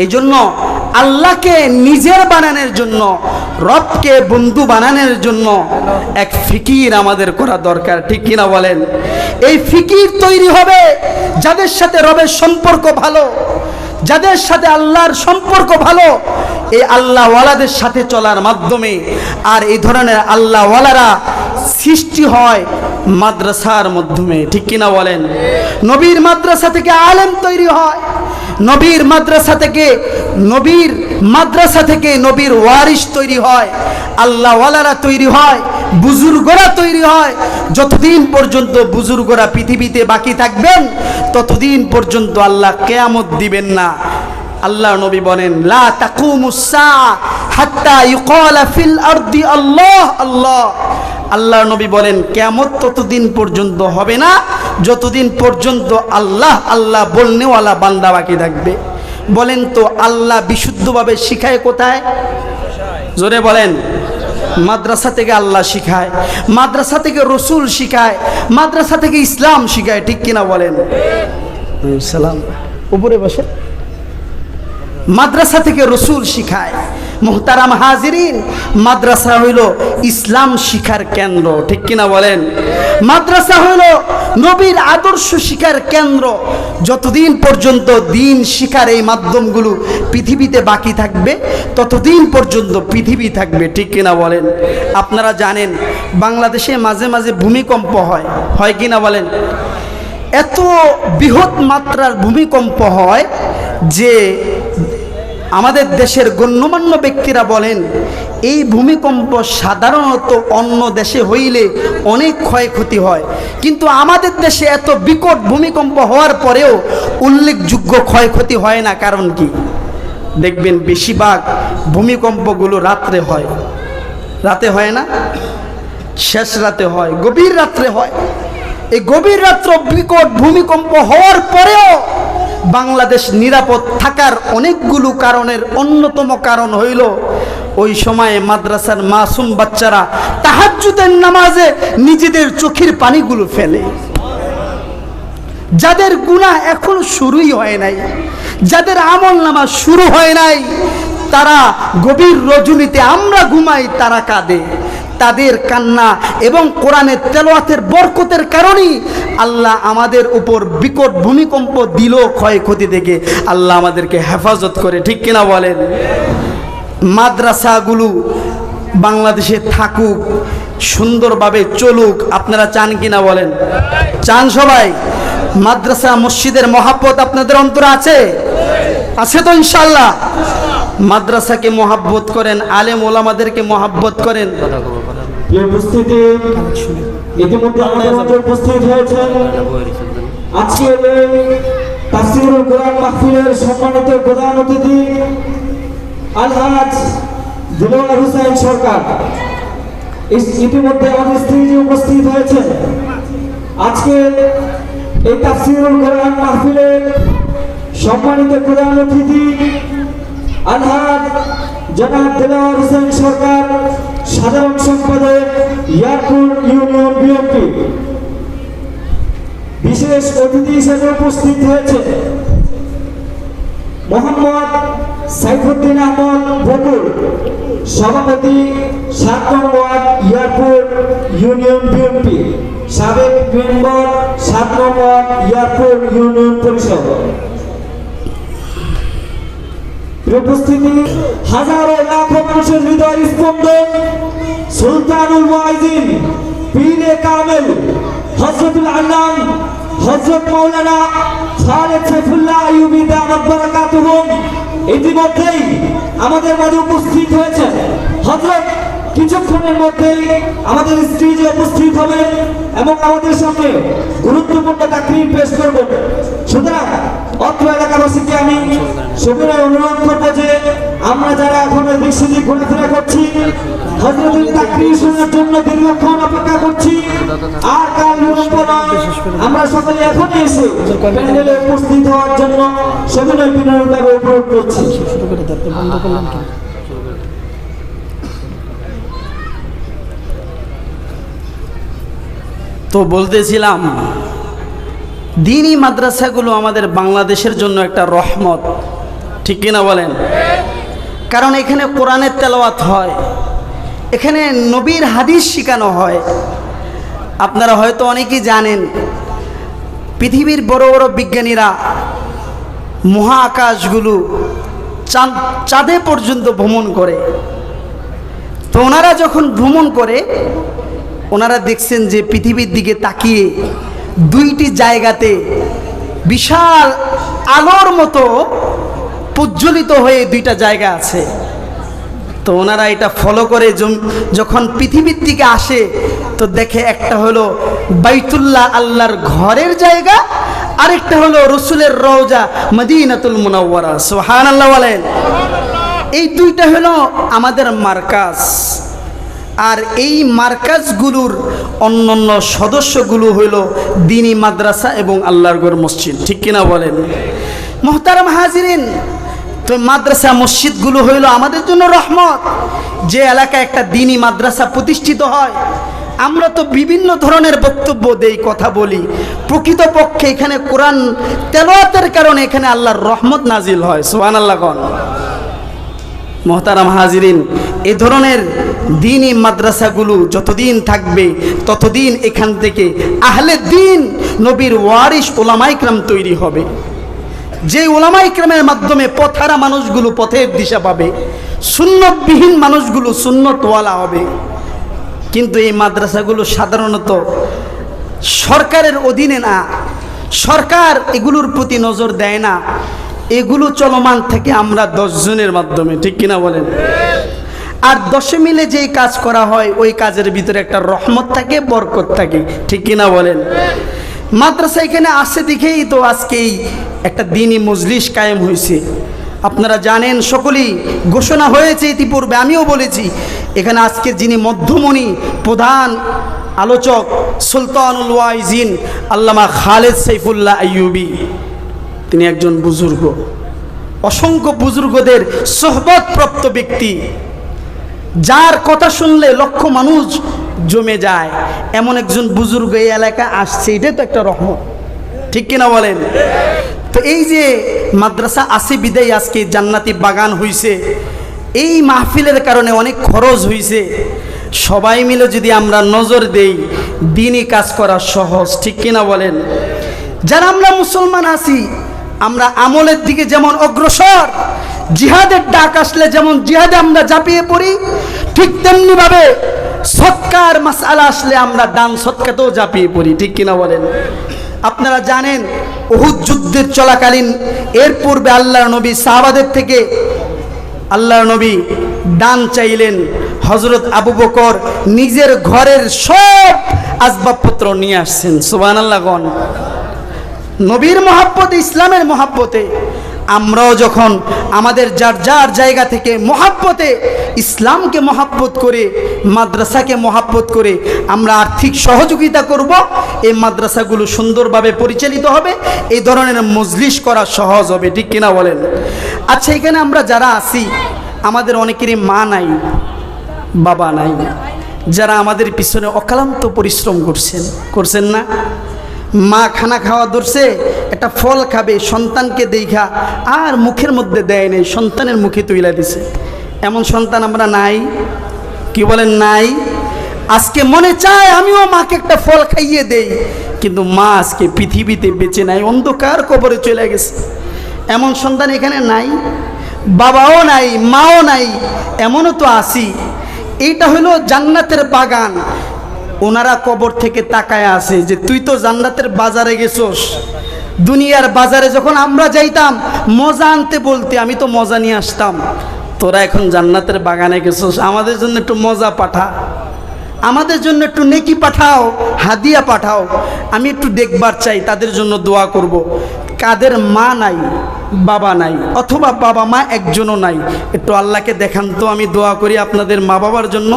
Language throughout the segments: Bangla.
এই জন্য আল্লাহকে নিজের বানানোর জন্য, রবকে বন্ধু বানানোর জন্য এক ফিকির আমাদের করা দরকার, ঠিক কিনা বলেন? এই ফিকির তৈরি হবে যাদের সাথে রবের সম্পর্ক ভালো, যাদের সাথে আল্লাহর সম্পর্ক ভালো, এই আল্লাহওয়ালাদের সাথে চলার মাধ্যমে। আর এই ধরনের আল্লাহওয়ালারা সৃষ্টি হয় মাদ্রাসার মাধ্যমে, ঠিক কিনা বলেন? নবীর মাদ্রাসা থেকে আলেম তৈরি হয়, নবীর মাদ্রাসা থেকে নবীর ওয়ারিস তৈরি হয়, আল্লাহওয়ালারা তৈরি হয়, বুজুর্গরা তৈরি হয়। যতদিন পর্যন্ত বুজুর্গরা পৃথিবীতে বাকি থাকবেন ততদিন পর্যন্ত আল্লাহ কিয়ামত দিবেন না। আল্লাহ নবী বলেন, লা তাকুমুস সাআ হাত্তা ইউকালা ফিল আরদি আল্লাহ আল্লাহ। আল্লাহ নবী বলেন, কিয়ামত ততদিন পর্যন্ত হবে না যতদিন পর্যন্ত আল্লাহ আল্লাহ বলনেওয়ালা বান্দা বাকি থাকবে। বলেন তো, আল্লাহ বিশুদ্ধভাবে শিখায় কোথায়? জোরে বলেন। মাদ্রাসা থেকে আল্লাহ শিখায়, মাদ্রাসা থেকে রসুল শিখায়, মাদ্রাসা থেকে ইসলাম শিখায়, ঠিক কিনা বলেন? সালাম, উপরে বসে। মাদ্রাসা থেকে রসুল শিখায়। মুহতারাম হাজিরিন, মাদ্রাসা হইল ইসলাম শিখার কেন্দ্র, ঠিক কিনা বলেন? মাদ্রাসা হইল নবীর আদর্শ শিখার কেন্দ্র। যতদিন পর্যন্ত দিন শিখার এই মাধ্যমগুলো পৃথিবীতে বাকি থাকবে ততদিন পর্যন্ত পৃথিবী থাকবে, ঠিক কিনা বলেন? আপনারা জানেন বাংলাদেশে মাঝে মাঝে ভূমিকম্প হয় কিনা বলেন? এত বৃহৎ মাত্রার ভূমিকম্প হয় যে আমাদের দেশের গণ্যমান্য ব্যক্তিরা বলেন, এই ভূমিকম্প সাধারণত অন্য দেশে হইলে অনেক ক্ষয়ক্ষতি হয়, কিন্তু আমাদের দেশে এত বিকট ভূমিকম্প হওয়ার পরেও উল্লেখযোগ্য ক্ষয়ক্ষতি হয় না। কারণ কি? দেখবেন বেশিরভাগ ভূমিকম্পগুলো রাত্রে হয়। রাতে হয় না, শেষ রাতে হয়, গভীর রাত্রে হয়। এই গভীর রাত্র বিকট ভূমিকম্প হওয়ার পরেও বাংলাদেশ নিরাপদ থাকার অনেকগুলো কারণের অন্যতম কারণ হইল ওই সময়ে মাদ্রাসার মাসুম বাচ্চারা তাহাজ্জুদের নামাজে নিজেদের চোখের পানিগুলো ফেলে। যাদের গুনাহ এখনো শুরুই হয় নাই, যাদের আমল নামা শুরু হয় নাই, তারা গভীর রজনীতে আমরা ঘুমাই তারা কাঁদে। তাদের কান্না এবং কোরআনের তেলাওয়াতের বরকতের কারণেই আল্লাহ আমাদের উপর বিকট ভূমিকম্প দিল, ক্ষয়ক্ষতি থেকে আল্লাহ আমাদেরকে হেফাজত করে, ঠিক কিনা বলেন? মাদ্রাসাগুলো বাংলাদেশে থাকুক, সুন্দরভাবে চলুক, আপনারা চান কিনা বলেন? চান সবাই? মাদ্রাসা মসজিদের মহাব্বত আপনাদের অন্তরে আছে? আছে তো ইনশাআল্লাহ? মাদ্রাসাকে মহাব্বত করেন, আলেম ওলামাদেরকে মহাব্বত করেন। উপস্থিতি ইতিমধ্যে আমাদের মধ্যে উপস্থিত হয়েছেন আজকের তাফসীরুল কোরআন মাহফিলের সম্মানিত প্রধান অতিথি আলহাজ দিলওয়ার হোসেন সরকার। ইতিমধ্যে আমাদের স্ত্রীজি উপস্থিত হয়েছেন। আজকে এই তাফসীরুল কোরআন মাহফিলের সম্মানিত প্রধান অতিথি আলহাজ জনাব দিলওয়ার হোসেন সরকার, সাধারণ সম্পাদক ইয়ারপুর ইউনিয়ন বিএনপি। বিশেষ অতিথি হিসেবে উপস্থিত হয়েছে মোহাম্মদ সাইফুদ্দিন আহমদ বকুল, সভাপতি ৭ নং ওয়ার্ড ইয়ারপুর ইউনিয়ন বিএনপি, সাবেক মেম্বার ৭ নং ওয়ার্ড ইয়ারপুর ইউনিয়ন পরিষদ। উপস্থিতি হাজারো লাখো মানুষের হৃদয় স্পন্দন সুলতানুল মুআজ্জিন পীরে কামেল হযরতুল আল্লাম হযরত মাওলানা খালেদ সাইফুল্লাহ আইয়ুবী দামাত বারাকাতুহু ইতিমধ্যেই আমাদের মাঝে উপস্থিত হয়েছে। হযরত কিছুক্ষণের মধ্যেই আমাদের স্টেজে উপস্থিত হবেন এবং আমাদের সামনে গুরুত্বপূর্ণ তাকরীর পেশ করবেন। সুতরাং অত্র এলাকাবাসীকে আমি সবিনয় অনুরোধ করবো যে আমরা যারা এখন এদিক সেদিক ঘোরাফেরা করছি, হযরতের তাকরীর শোনার জন্য দীর্ঘক্ষণ অপেক্ষা করছি, আর কাল বিলম্ব নয়, আমরা সকলে এখনই এসে প্যান্ডেলে উপস্থিত হওয়ার জন্য সবিনয় বিনয়ভাবে অনুরোধ করছি। তো বলতেছিলাম, দ্বীনি মাদ্রাসাগুলো আমাদের বাংলাদেশের জন্য একটা রহমত। ঠিক কিনা বলেন? কারণ এখানে কোরআনের তেলাওয়াত হয়, এখানে নবীর হাদিস শেখানো হয়। আপনারা হয়তো অনেকেই জানেন, পৃথিবীর বড় বড় বিজ্ঞানীরা মহাকাশগুলো চাঁদে পর্যন্ত ভ্রমণ করে। তো ওনারা যখন ভ্রমণ করে, ওনারা দেখছেন যে পৃথিবীর দিকে তাকিয়ে দুইটি জায়গাতে বিশাল আলোর মতো প্রজ্বলিত হয়ে দুইটা জায়গা আছে। তো ওনারা এটা ফলো করে যখন পৃথিবীর দিকে আসে, তো দেখে একটা হলো বাইতুল্লাহ আল্লাহর ঘরের জায়গা, আরেকটা হলো রসুলের রওজা মদিনাতুল মুনাওয়ারা। সুবহানাল্লাহ বলেন। এই দুইটা হলো আমাদের মার্কাজ। আর এই মার্কাজগুলোর অন্যান্য সদস্যগুলো হইল দ্বীনি মাদ্রাসা এবং আল্লাহর ঘর মসজিদ। ঠিক কিনা বলেন? মুহতারাম হাজিরিন, তো মাদ্রাসা মসজিদগুলো হইল আমাদের জন্য রহমত। যে এলাকায় একটা দ্বীনি মাদ্রাসা প্রতিষ্ঠিত হয়, আমরা তো বিভিন্ন ধরনের বক্তব্য দেই, কথা বলি, প্রকৃতপক্ষে এখানে কোরআন তেলাওয়াতের কারণে এখানে আল্লাহর রহমত নাজিল হয়। সুবহানাল্লাহ গণ। মুহতারাম হাজিরিন, এই ধরনের দ্বীনি মাদ্রাসাগুলো যতদিন থাকবে ততদিন এখান থেকে আহলে দ্বীন, নবীর ওয়ারিস উলামা ইকরাম তৈরি হবে। যে উলামা ইকরামের মাধ্যমে পথহারা মানুষগুলো পথের দিশা পাবে, সুন্নতবিহীন মানুষগুলো সুন্নতওয়ালা হবে। কিন্তু এই মাদ্রাসাগুলো সাধারণত সরকারের অধীনে না, সরকার এগুলোর প্রতি নজর দেয় না। এগুলো চলমান থেকে আমরা 10 জনের মাধ্যমে। ঠিক কিনা বলেন? আর 10 মিলে যেই কাজ করা হয়, ওই কাজের ভিতরে একটা রহমত থাকে, বরকত থাকে। ঠিক কিনা বলেন? মাদ্রাসা এখানে আসছে দেখেই তো আজকেই একটা দ্বীনি মজলিস কায়েম হয়েছে। আপনারা জানেন, সকলেই ঘোষণা হয়েছে ইতিপূর্বে, আমিও বলেছি। এখানে আজকে যিনি মধ্যমণি প্রধান আলোচক সুলতানুল ওয়াইজিন আল্লামা খালেদ সাইফুল্লাহ আইয়ুবী, তিনি একজন বুজুর্গ, অসংখ্য বুজুর্গদের সোহবতপ্রাপ্ত ব্যক্তি, যার কথা শুনলে লক্ষ মানুষ জমে যায়, এমন একজন বুজুর্গ এই এলাকায় আসছে। এটাই তো একটা রহমত। ঠিক কিনা বলেন? তো এই যে মাদ্রাসা আসি বিদায় আজকে জান্নাতি বাগান হইছে, এই মাহফিলের কারণে অনেক খরচ হইছে। সবাই মিলে যদি আমরা নজর দেই, দ্বীনি কাজ করা সহজ। ঠিক কিনা বলেন? যারা আমরা মুসলমান আছি, আমরা আমলের দিকে যেমন অগ্রসর, জিহাদের ডাক আসলে যেমন জিহাদে আমরা ঝাঁপিয়ে পড়ি, ঠিক তেমনি ভাবে সৎকার মাসআলা আসলে আমরা দান সৎকাতেও ঝাঁপিয়ে পড়ি। ঠিক কিনা বলেন? আপনারা জানেন, উহুদ যুদ্ধের চলাকালীন এর পূর্বে আল্লাহর নবী সাহাবাদের থেকে আল্লাহর নবী দান চাইলেন। হযরত আবু বকর নিজের ঘরের সব আসবাবপত্র নিয়ে আসছেন। সুবহানাল্লাহ গণ। নবীর মহাব্বতে, ইসলামের মহাব্বতে আমরাও যখন আমাদের যার যার জায়গা থেকে মহাব্বতে ইসলামকে মহাব্বত করে, মাদ্রাসাকে মহাব্বত করে আমরা আর্থিক সহযোগিতা করব, এই মাদ্রাসাগুলো সুন্দরভাবে পরিচালিত হবে, এই ধরনের মজলিস করা সহজ হবে। ঠিক কিনা বলেন? আচ্ছা, এখানে আমরা যারা আছি, আমাদের অনেকেরই মা নাই, বাবা নাই, যারা আমাদের পিছনে অক্লান্ত পরিশ্রম করছেন না? মা খানা খাওয়া ধরছে, একটা ফল খাবে, সন্তানকে দেখা আর মুখের মধ্যে দেয় নেই, সন্তানের মুখে তুইলা দিছে। এমন সন্তান আমরা নাই? কি বলেন নাই? আজকে মনে চায় আমিও মাকে একটা ফল খাইয়ে দেই, কিন্তু মা আজকে পৃথিবীতে বেঁচে নাই, অন্ধকার কবরে চলে গেছে। এমন সন্তান এখানে নাই? বাবাও নাই, মাও নাই, এমনও তো আসি। এইটা হলো জান্নাতের বাগান। ওনারা কবর থেকে তাকায় আছে যে তুই তো জান্নাতের বাজারে গেছোস। দুনিয়ার বাজারে যখন আমরা যাইতাম মজা আনতে বলতে, আমি তো মজা নিয়ে আসতাম, তোরা এখন জান্নাতের বাগানে গেছোস, আমাদের জন্য একটু মজা পাঠা, আমাদের জন্য একটু নেকি পাঠাও, হাদিয়া পাঠাও। আমি একটু দেখবার চাই, তাদের জন্য দোয়া করব। কাদের মা নাই, বাবা নাই, অথবা বাবা মা একজনও নাই, একটু আল্লাহকে দেখান তো, আমি দোয়া করি আপনাদের মা বাবার জন্য।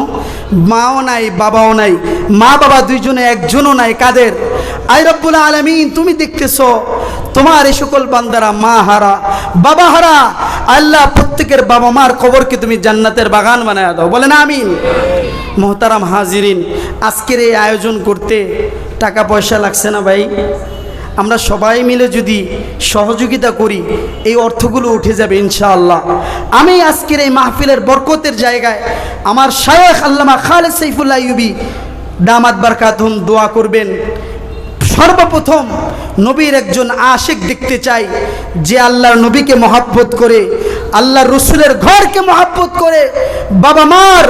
মাও নাই, বাবাও নাই, মা বাবা দুইজনে একজনও নাই। কাদের? আয় রব্বুল আলামিন, তুমি দেখতেছো তোমার এই সকল বান্দারা মা হারা, বাবা হারা। আল্লাহ, প্রত্যেকের বাবা মার কবরকে তুমি জান্নাতের বাগান বানায় দাও। বলেন আমিন। মোহতারাম হাজিরিন, আজকের এই আয়োজন করতে টাকা পয়সা লাগছে না ভাই? আমরা সবাই মিলে যদি সহযোগিতা করি এই অর্থগুলো উঠে যাবে ইনশাআল্লাহ। আমি আজকের এই মাহফিলের বরকতের জায়গায় আমার শায়েখ আল্লামা খালেদ সাইফুল্লাহ আইয়ুবী দামাত বারকাতুহুম দোয়া করবেন। সর্বপ্রথম নবীর একজন আশিক দেখতে চাই, যে আল্লাহর নবীকে মহাব্বত করে, আল্লাহর রসুলের ঘরকে মহাব্বত করে, বাবা মার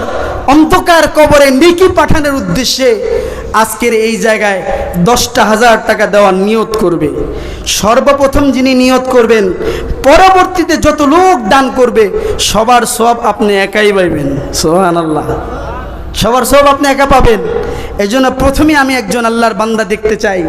অন্ধকার কবরে নেকি পাঠানোর উদ্দেশ্যে আজকের এই জায়গায় 10,000 টাকা দেওয়ার নিয়ত করবে। সর্বপ্রথম যিনি নিয়ত করবেন, পরবর্তীতে যত লোক দান করবে সবার সব আপনি একাই পাইবেন। সুবহানাল্লাহ, সবার সব আপনি একা পাবেন। এই জন্য প্রথমে আমি একজন আল্লাহর বান্দা দেখতে চাই।